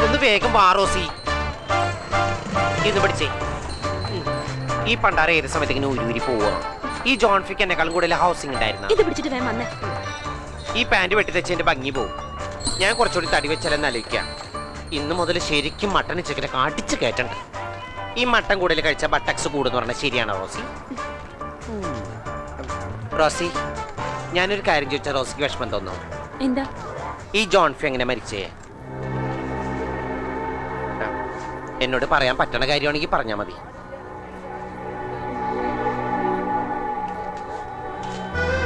ഒന്ന് വേഗം വാ റോസി. ഇത് പിടിച്ചേ. ഈ പണ്ടാര ഏത് സമയത്ത് ഇങ്ങനെ ഊരി പോവുക. ഈ ജോൺഫിക്ക് എന്നെക്കാളും കൂടുതൽ ഹൗസിംഗ് ഉണ്ടായിരുന്നു. ഇത് പിടിച്ചിട്ട് വേഗം വന്നേ. ഈ പാന്റ് വെട്ടി തെച്ചതിന്റെ ഭംഗി പോവും. ഞാൻ കുറച്ചുകൂടി തടി വെച്ചാലെന്ന് ആലോചിക്കാം. ഇന്ന് മുതൽ ശരിക്കും മട്ടൻ ചിക്കനെ അടിച്ച് കയറ്റണ്ട. ഈ മട്ടൻ കൂടുതൽ കഴിച്ച ബട്ടക്സ് കൂടുന്ന് പറഞ്ഞാൽ ശരിയാണോ റോസി? റോസി, ഞാനൊരു കാര്യം ചോദിച്ചാൽ റോസിക്ക് വിഷമം തോന്നോ? എന്താ? ഈ ജോൺഫി എങ്ങനെ മരിച്ചേ? എന്നോട് പറയാൻ പറ്റണ കാര്യമാണെങ്കിൽ പറഞ്ഞാൽ മതി.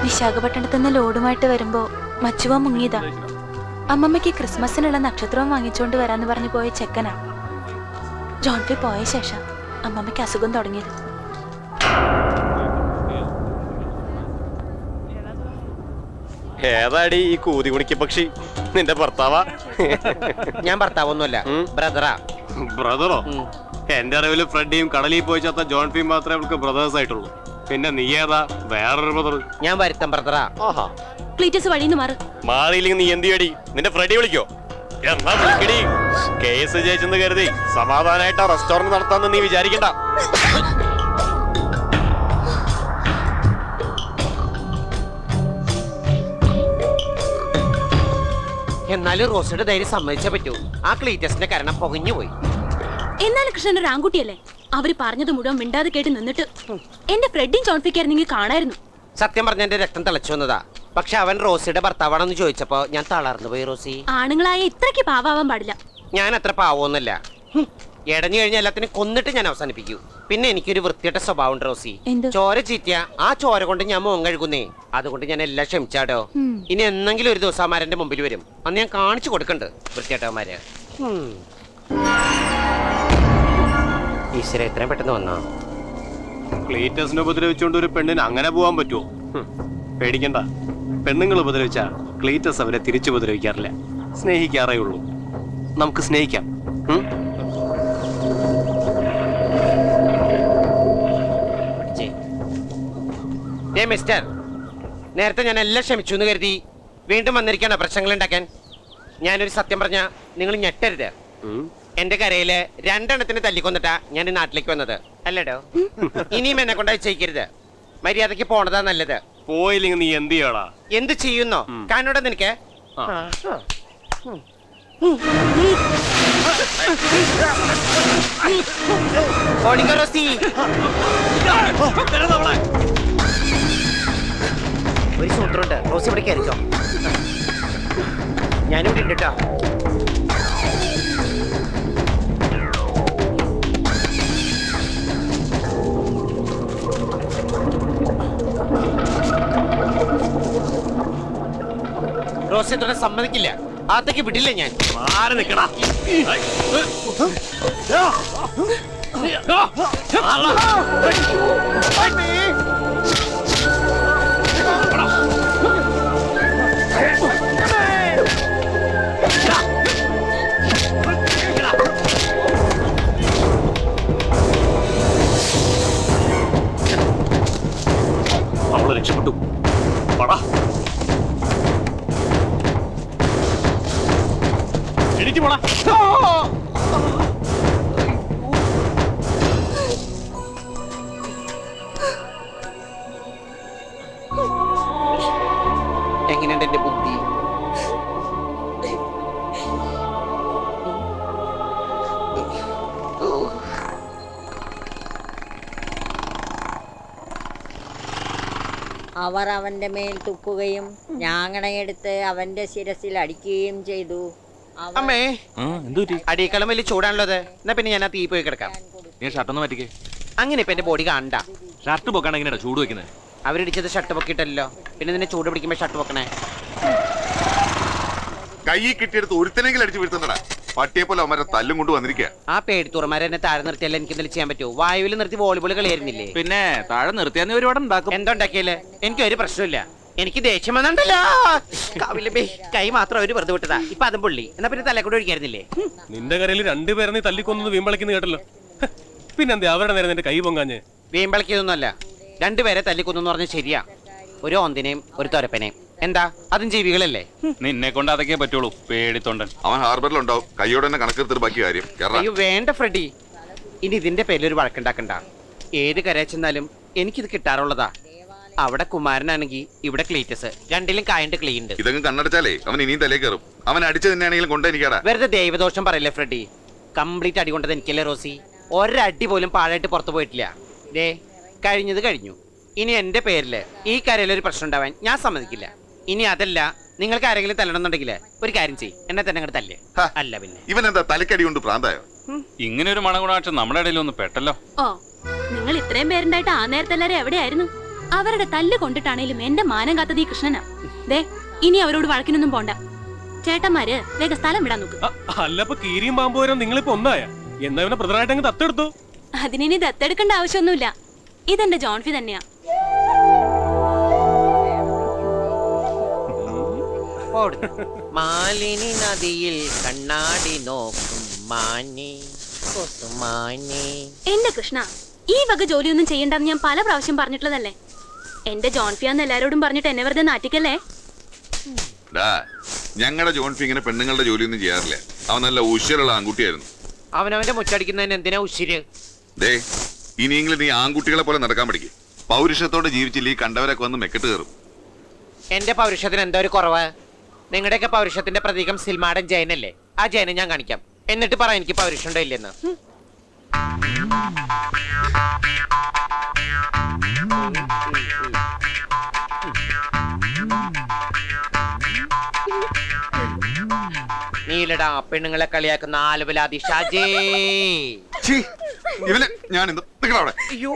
വിശാഖപട്ടണത്ത് നിന്ന് ലോഡുമായിട്ട് വരുമ്പോ മച്ചുവ മുങ്ങിയതാ. അമ്മമ്മയ്ക്ക് ക്രിസ്മസിനുള്ള നക്ഷത്രവും വാങ്ങിച്ചുകൊണ്ട് വരാന്ന് പറഞ്ഞു പോയ ചെക്കനാ. ജോൺഫി പോയ ശേഷം അമ്മമ്മയ്ക്ക് അസുഖം തുടങ്ങിയത്. ഏതാടി ഈ കൂതി കുണിക്ക് പക്ഷി? നിന്റെ ഭർത്താവാ? ഞാൻ ഭർത്താവൊന്നുമല്ല, ബ്രദറാ. ബ്രദറോ? എന്റെ അറിവില് ഫ്രെഡിയും കടലിൽ പോയി ചത്ത ജോൺഫിയും മാത്രമേ അവൾക്ക് ബ്രദേഴ്സ് ആയിട്ടുള്ളൂ. പിന്നെ നീ ഏതാ വേറൊരു ബ്രദർ? ഞാൻ വരുത്തം ബ്രദറാ. ക്ലീറ്റസ് വഴിന്ന് മാറ്. മാറിയില്ലെങ്കിൽ നീ എന്ത് ചെയ്യടി? നിന്റെ ഫ്രെഡി വിളിക്കോ? എന്നാ വിളിക്കടി. കേസ് ജയിച്ചെന്ന് കരുതി സമാധാനായിട്ട് ആ റെസ്റ്റോറന്റ് നടത്താന്ന് നീ വിചാരിക്കണ്ട. എന്നാലും റോസിയുടെ ധൈര്യം സമ്മതിച്ചേ പറ്റൂ. ആ ക്ലീറ്റസിന്റെ കാരണം പൊകഞ്ഞു പോയി. എന്നാലും കൃഷ്ണൻ ഒരു ആൺകുട്ടിയല്ലേ? അവര് പറഞ്ഞത് മുഴുവൻ മിണ്ടാതെ കേട്ട് നിന്നിട്ട് എന്റെ ഫ്രെഡിയും ജോൺഫിക്കായിരുന്നെങ്കിൽ കാണായിരുന്നു. സത്യം പറഞ്ഞ എന്റെ രക്തം തിളച്ചു വന്നതാ. പക്ഷെ അവൻ റോസിയുടെ ഭർത്താവാണെന്ന് ചോദിച്ചപ്പോ ഞാൻ തളർന്നു പോയി. റോസി, ആണുങ്ങളായ ഇത്രയ്ക്ക് പാവാൻ പാടില്ല. ഞാൻ അത്ര പാവമൊന്നുമില്ല. എടഞ്ഞു കഴിഞ്ഞ എല്ലാത്തിനും കൊന്നിട്ട് ഞാൻ അവസാനിപ്പിക്കൂ. പിന്നെ എനിക്കൊരു വൃത്തിയുടെ സ്വഭാവം ഉണ്ട് റോസി. ചോര ചീറ്റിയ ആ ചോര കൊണ്ട് ഞാൻ മുഖം കഴുകുന്നേ. അതുകൊണ്ട് ഞാൻ എല്ലാം ക്ഷമിച്ചാടോ. ഇനി എന്നെങ്കിലും ഒരു ദിവസം അവന്മാരെ മുമ്പിൽ വരും. അന്ന് ഞാൻ കാണിച്ചു കൊടുക്കണ്ട് വൃത്തിയേട്ടവന്മാര്. ഈശ്വര, എത്രയും പെട്ടെന്ന് വന്നോ? ക്ലീറ്റസിനെ ഉപദ്രവിച്ചുകൊണ്ട് ഒരു പെണ്ണിന് അങ്ങനെ പോവാൻ പറ്റുമോ? പേടിക്കണ്ട. പെണ്ണുങ്ങൾ ഉപദ്രവിച്ചാ ക്ലീറ്റസ് അവരെ തിരിച്ചു ഉപദ്രവിക്കാറില്ല. സ്നേഹിക്കാറേ ഉള്ളൂ. നമുക്ക് സ്നേഹിക്കാം. മിസ്റ്റർ, നേരത്തെ ഞാൻ എല്ലാം ക്ഷമിച്ചു എന്ന് കരുതി വീണ്ടും വന്നിരിക്കാനോ പ്രശ്നങ്ങൾ ഉണ്ടാക്കാൻ? ഞാനൊരു സത്യം പറഞ്ഞ നിങ്ങൾ ഞെട്ടരുത്. എന്റെ കരയില് 2 എണ്ണത്തിന് തല്ലിക്കൊന്നിട്ടാ ഞാൻ ഈ നാട്ടിലേക്ക് വന്നത് അല്ലേടോ. ഇനിയും എന്നെ കൊണ്ടായി ചെയ്യിക്കരുത്. മര്യാദക്ക് പോണതാ നല്ലത്. പോയില്ലെങ്കിൽ നീ എന്ത് ചെയ്യടാ? എന്ത് ചെയ്യുന്നോ കാനോടാ നിനക്ക്? ഒരു സൂത്രമുണ്ട്. റോസി ഇവിടെ കയറിക്കോ. ഞാനിവിടെ ഉണ്ട് കേട്ടോ. റോസി തുടരെ സമ്മതിക്കില്ല. അകത്തേക്ക് വിടില്ല ഞാൻ. മാറി നിൽക്കടാ. അവള് രക്ഷപ്പെട്ടു. പടാ എനിക്ക് പോടാ. എങ്ങനെയുണ്ട് എന്റെ ബുദ്ധി? അവർ അവന്റെ മേൽ തുപ്പുകയും ഞാങ്ങണയെടുത്ത് അവന്റെ ശിരസിൽ അടിക്കുകയും ചെയ്തു. അമ്മേ, അടിയേക്കാളും വലിയ ചൂടാണുള്ളത്. എന്നാ പിന്നെ ഞാൻ ആ തീ പോയി കിടക്കാം. നീ ഷർട്ടൊന്ന് മാറ്റിക്കേ. അങ്ങനെ ഇപ്പൊ എന്റെ ബോഡി കാണണ്ട. ഷർട്ട് പൊക്കാണ് എങ്ങനെയാ ചൂട് വെക്കുന്നത്? അവരിടിച്ചത് ഷർട്ട് പൊക്കിയിട്ടല്ലോ. പിന്നെ നിന്നെ ചൂട് പിടിക്കുമ്പോ ഷർട്ട് പൊക്കണേ. കൈ കിട്ടിയെടുത്ത് ഒരുത്തനെങ്കിലും അടിച്ചു വീഴ്ത്തുന്നടാ. പട്ടിയെ പോലെ അവന്മാരെ തല്ലും കൊണ്ട് വന്നിരിക്കുക. ആ പേടിത്തുറമാരെ എന്നെ താഴെ നിർത്തിയല്ല എനിക്ക് എന്തെങ്കിലും ചെയ്യാൻ പറ്റുമോ? വായുവിൽ നിർത്തി വോളിബോൾ കളിയായിരുന്നില്ലേ? പിന്നെ താഴെ നിർത്തിയാൽ ഒരുപാട് ഉണ്ടാക്കും. എന്തുണ്ടാക്കിയല്ലേ? എനിക്ക് ഒരു പ്രശ്നമില്ല. എനിക്ക് ദേഷ്യം വന്നിട്ടല്ലോ. കൈ മാത്രം അവര് വെറുതെ വിട്ടതാ. ഇപ്പൊ അതും പുള്ളി. എന്നാ പിന്നെ തലക്കൂടെ ഒഴിക്കായിരുന്നില്ലേ? നിന്റെ കരയിൽ 2 പേരെ നീ തല്ലിക്കൊന്നത് വീമ്പളിക്കുന്ന കേട്ടല്ലോ. പിന്നെന്താ അവരുടെ നേരെ നിന്റെ കൈ പൊങ്ങാഞ്ഞ്? വീമ്പളിക്കൊന്നുമല്ല, 2 പേരെ തല്ലിക്കൊന്നു പറഞ്ഞ ശരിയാ. ഒരു ഓന്തിനെയും ഒരു തൊരപ്പനെയും. എന്താ അതും ജീവികളല്ലേ? നിന്നെ കൊണ്ട് അതൊക്കെ പറ്റുള്ളൂ, പേടിത്തൊണ്ടൻ. അവൻ ഹാർബറിലുണ്ടാവും. കൈയോടെ തന്നെ കണക്കെടുത്തിട്ട് ബാക്കി കാര്യം. കേറാ. അയ്യോ വേണ്ട ഫ്രെഡി, ഇനി ഇതിന്റെ പേരിൽ ഒരു വഴക്കുണ്ടാക്കണ്ട. ഏത് കരയിൽ ചെന്നാലും എനിക്കിത് കിട്ടാറുള്ളതാ. അവിടെ കുമാരനാണെങ്കിൽ ഇവിടെ ക്ലീറ്റസ്, രണ്ടിലും കായണ്ട് ക്ലീൻ ഉണ്ട്. ഇതൊക്കെ കണ്ണടച്ചാലേ അവൻ ഇനിയും തലേ കയറും. അവൻ അടിച്ചു തന്നെയാണെങ്കിലും കൊണ്ടെനിക്കാടാ. വെറുതെ ദൈവദോഷം പറയല്ലേ ഫ്രെഡി. കംപ്ലീറ്റ് അടി കൊണ്ടത് എനിക്കല്ലേ റോസി. ഒരടി പോലും പാഴായിട്ട് പുറത്തു പോയിട്ടില്ല. ദേ കഴിഞ്ഞത് കഴിഞ്ഞു. ഇനി എന്റെ പേരില് ഈ കരയിലൊരു പ്രശ്നം ഉണ്ടാവാൻ ഞാൻ സമ്മതിക്കില്ല. ഇനി അതല്ല, നിങ്ങൾക്ക് ആരെങ്കിലും തല്ലണമെന്നുണ്ടെങ്കിൽ ഒരു കാര്യം ചെയ്യും, എന്നെ തന്നെ അങ്ങോട്ട് തല്ലേ. അല്ല പിന്നെ ഇവൻ എന്താ തലക്കടി കൊണ്ട് പ്രാന്തായോ? ഇങ്ങനെ ഒരു മണഗുണാക്ഷം നമ്മുടെ ഇടയിൽ ഒന്ന് പെട്ടല്ലോ. ഓ, നിങ്ങൾ ഇത്രയും പേരുണ്ടായിട്ട് ആ നേരത്തെ എല്ലാരും എവിടെയായിരുന്നു? അവരുടെ തല്ല് കൊണ്ടിട്ടാണേലും എന്റെ മാനം കാത്തത് ഈ കൃഷ്ണനാ. ദേ ഇനി അവരോട് വഴക്കിനൊന്നും പോണ്ട. ചേട്ടന്മാര് വേഗം സ്ഥലം വിടാൻ നോക്ക്. അല്ലപ്പോ കീരിയും പാമ്പുവരും നിങ്ങളിപ്പോ ഒന്നായ എന്നാ ഇവനെ ബ്രദറായിട്ട് അങ്ങ് ദത്തെടുത്തു. അതിനി ദത്തെടുക്കേണ്ട ആവശ്യമൊന്നുമില്ല. ഇതെന്റെ ജോൺഫി തന്നെയാ. മാലിനി നദിയിൽ കണ്ണാടി നോക്കും മാനി കൊസുമാനി. എന്റെ കൃഷ്ണ, ഈ വക ജോലിയൊന്നും ചെയ്യണ്ടെന്ന് ഞാൻ പല പ്രാവശ്യം പറഞ്ഞിട്ടുള്ളതല്ലേ. എന്റെ ജോൺഫിയാന്ന് എല്ലാരോടും പറഞ്ഞിട്ട് എന്നെ വെറുതെ നാട്ടിക്കല്ലേ. ഞങ്ങളുടെ ജോൺഫി ഇങ്ങനെ പെണ്ണുങ്ങളുടെ ജോലിയൊന്നും ചെയ്യാറില്ല. അവൻ നല്ല ഉശിരുള്ള ആൺകുട്ടിയായിരുന്നു. അവനവന്റെ മുച്ചടിക്കുന്നതിന് എന്തിനാ ഉശിര്? ദേ ഇനിയെങ്കിലും നീ ആൺകുട്ടികളെ പോലെ നടക്കാൻ പഠിക്കും. പൗരുഷത്തോടെ ജീവിച്ചില്ല ഈ കണ്ടവരൊക്കെ വന്ന് മെക്കെട്ട് കയറും. എന്റെ പൗരുഷത്തിന് എന്താ ഒരു കുറവ്? നിങ്ങളുടെയൊക്കെ പൗരുഷത്തിന്റെ പ്രതീകം സിൽമാടൻ ജയനല്ലേ? ആ ജയനെ ഞാൻ കാണിക്കാം, എന്നിട്ട് പറ എനിക്ക് പൗരുഷമുണ്ടോ ഇല്ലെന്ന്. നീലടാ പെണ്ണുങ്ങളെ കളിയാക്കുന്ന ആലുവലാതി ഷാജേ. ഇവനെ ഞാൻ ഇന്ന് നിങ്ങളവിടെ. അയ്യോ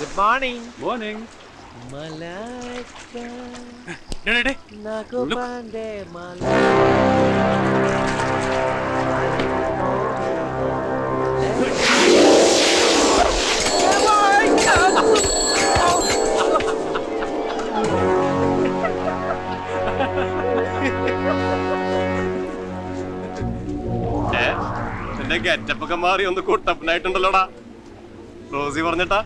ഗുഡ് മോർണിംഗ്. മോർണിംഗ്. എന്റെ ഗെറ്റപ്പൊക്കെ മാറി ഒന്ന് കുട്ടപ്പനായിട്ടുണ്ടല്ലോടാ. റോസി പറഞ്ഞിട്ടാ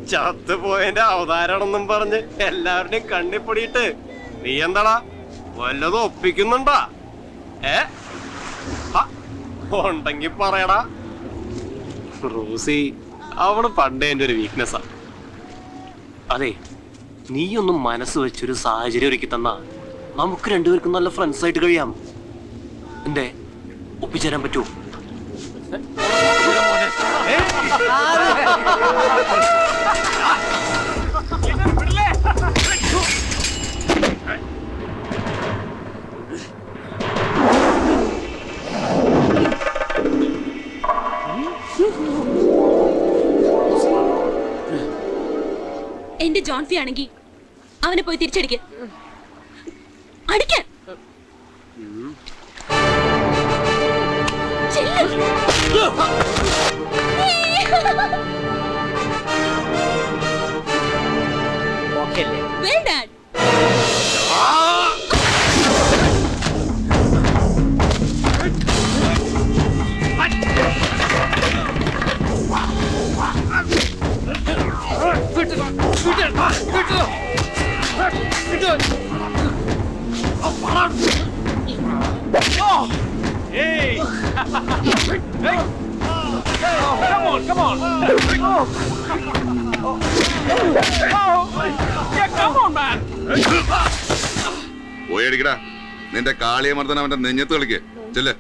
ചത്തുപോയതിന്റെ അവതാരണെന്നും പറഞ്ഞ് എല്ലാവരുടെയും കണ്ണിപ്പൊടിയിട്ട് നീ എന്താടാ വല്ലതും ഒപ്പിക്കുന്നുണ്ടാ? ഉണ്ടെങ്കി പറയടാ. റോസി അവള് പണ്ടേ എന്റെ ഒരു വീക്ക്നെസ്സാ. അതെ, നീയൊന്നും മനസ്സ് വെച്ചൊരു സാഹചര്യം ഒരുക്കി തന്നാ നമുക്ക് രണ്ടുപേർക്കും നല്ല ഫ്രണ്ട്സ് ആയിട്ട് കഴിയാം. എന്തേ ഒപ്പിച്ചേരാൻ പറ്റുമോ? എന്റെ ജോൺഫി ആണെങ്കി അവനെ പോയി തിരിച്ചടിക്ക. അടിക്കാൻ ഓക്കെ അല്ലേ? Well done. പോയടിക്കടാ. നിന്റെ കാളിയമർദ്ദനം അവന്റെ നെഞ്ഞത്ത് കളിക്ക്. ചെല്ല്.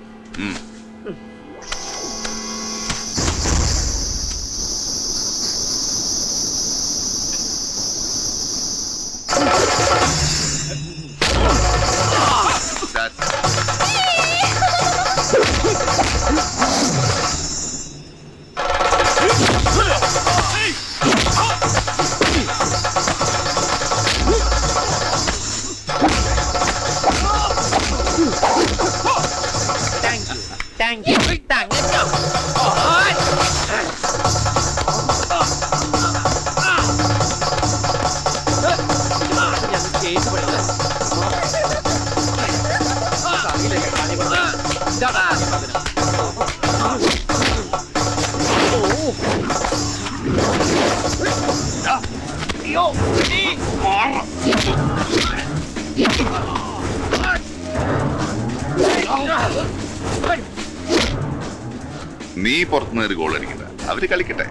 പുറത്തുനിന്ന് ഒരു ഗോൾ അടിക്കണ്ട, അവര് കളിക്കട്ടെ.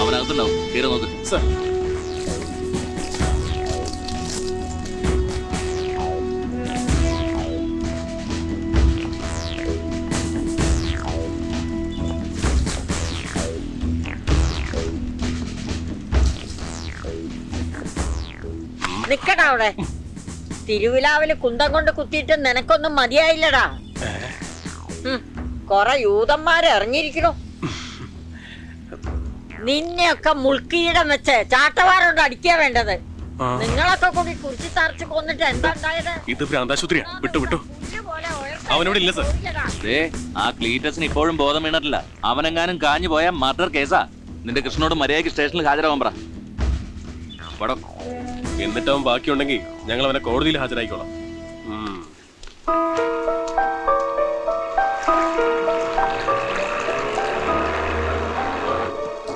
അവനകത്തുണ്ടാവും, തീരെ നോക്ക്. സർ, നിക്കടാ അവിടെ. തിരുവിലാവില് കുന്തം കൊണ്ട് കുത്തിയിട്ട് നിനക്കൊന്നും മതിയായില്ലടാ. കൊറേ യൂതന്മാര് ഇറങ്ങിയിരിക്കണു. നിന്നെയൊക്കെ മുൾക്കിയിടം വെച്ച് ചാട്ടവാറുണ്ട് അടിക്കാ വേണ്ടത്. നിങ്ങളൊക്കെ കൂടി കുറിച്ച് തറച്ച് കൊന്നിട്ട് എന്താ ഉണ്ടായത്? ഇത് ഭ്രാന്താശുപത്രിയാ. വിട്ടു അവനോട് ഇല്ല സർ. ആ ക്ലീറ്റസിന് ഇപ്പോഴും ബോധം വീണിട്ടില്ല. അവനെങ്ങാനും കാഞ്ഞു പോയ മർഡർ കേസാ. നിന്റെ കൃഷ്ണനോട് മര്യാദയ്ക്ക് സ്റ്റേഷനിൽ ഹാജരാവാൻ പറ. എന്നിട്ട് അവൻ ബാക്കിയുണ്ടെങ്കിൽ ഞങ്ങൾ അവനെ കോടതിയിൽ ഹാജരായിക്കോളാം.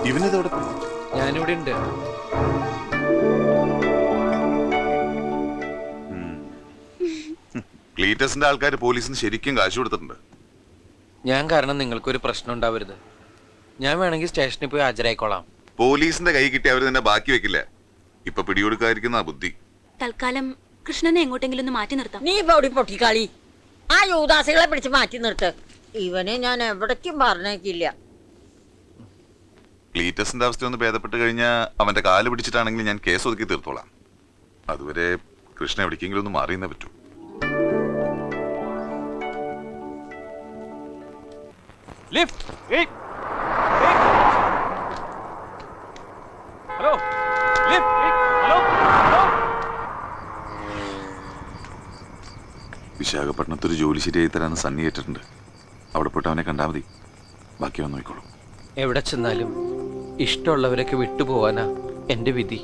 ഇവനിതോടെ ഞാനിവിടെ ഉണ്ട്. ക്ലീറ്റസിന്റെ ആൾക്കാർ പോലീസിന് ശരിക്കും കാശ് കൊടുത്തിട്ടുണ്ട്. ഞാൻ കാരണം നിങ്ങൾക്കൊരു പ്രശ്നം ഉണ്ടാവരുത്. ഞാൻ വേണമെങ്കിൽ സ്റ്റേഷനിൽ പോയി ഹാജരായിക്കോളാം. പോലീസിന്റെ കൈ കിട്ടി അവർ തന്നെ ബാക്കി വെക്കില്ല. ഇപ്പൊ പിടികൊടുക്കാതിരിക്കുന്ന ബുദ്ധി. തൽക്കാലം കൃഷ്ണനെ എങ്ങോട്ടെങ്കിലും ഒന്ന് മാറ്റി നിർത്താം. നീ പൊടി പൊട്ടിക്കളി. ആ യൂദാസികളെ പിടിച്ച് മാറ്റി നിർത്ത്. ഇവനെ ഞാൻ എവിടേക്കും പറഞ്ഞേക്കില്ല. ക്ലീറ്റസിന്റെ അവസ്ഥ ഒന്ന് ഭേദപ്പെട്ട് കഴിഞ്ഞാൽ അവന്റെ കാല് പിടിച്ചിട്ടാണെങ്കിൽ ഞാൻ കേസ് ഒതുക്കി തീർത്തോളാം. അതുവരെ കൃഷ്ണ എവിടേക്കെങ്കിലും ഒന്ന് മാറിയെന്നേ പറ്റൂ. ഹലോ, വിശാഖപട്ടണത്തൊരു ജോലി ശരിയായി തരാന്ന് സണ്ണി ഏറ്റിട്ടുണ്ട്. അവിടെ പോയിട്ട് അവനെ കണ്ടാൽ മതി, ബാക്കി അവൻ നോക്കിക്കോളും. എവിടെ ചെന്നാലും ഇഷ്ടമുള്ളവരൊക്കെ വിട്ടുപോവാനാ എന്റെ വിധി.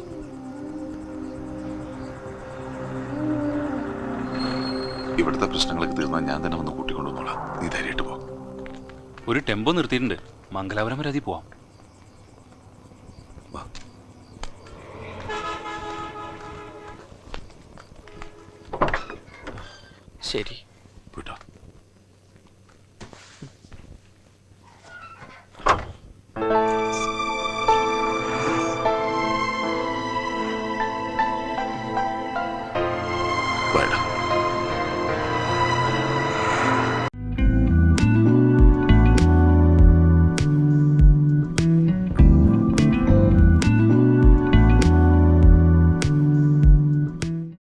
ഇവിടുത്തെ പ്രശ്നങ്ങളൊക്കെ തീർന്നാൽ ഞാൻ തന്നെ വന്ന് കൂട്ടിക്കൊണ്ടുവന്നോളാം. നീ ധൈര്യമായിട്ട് പോ. ഒരു ടെമ്പോ നിർത്തിയിട്ടുണ്ട്, മംഗലാപുരം വരെ അതിൽ പോവാം. വാ. ശരി.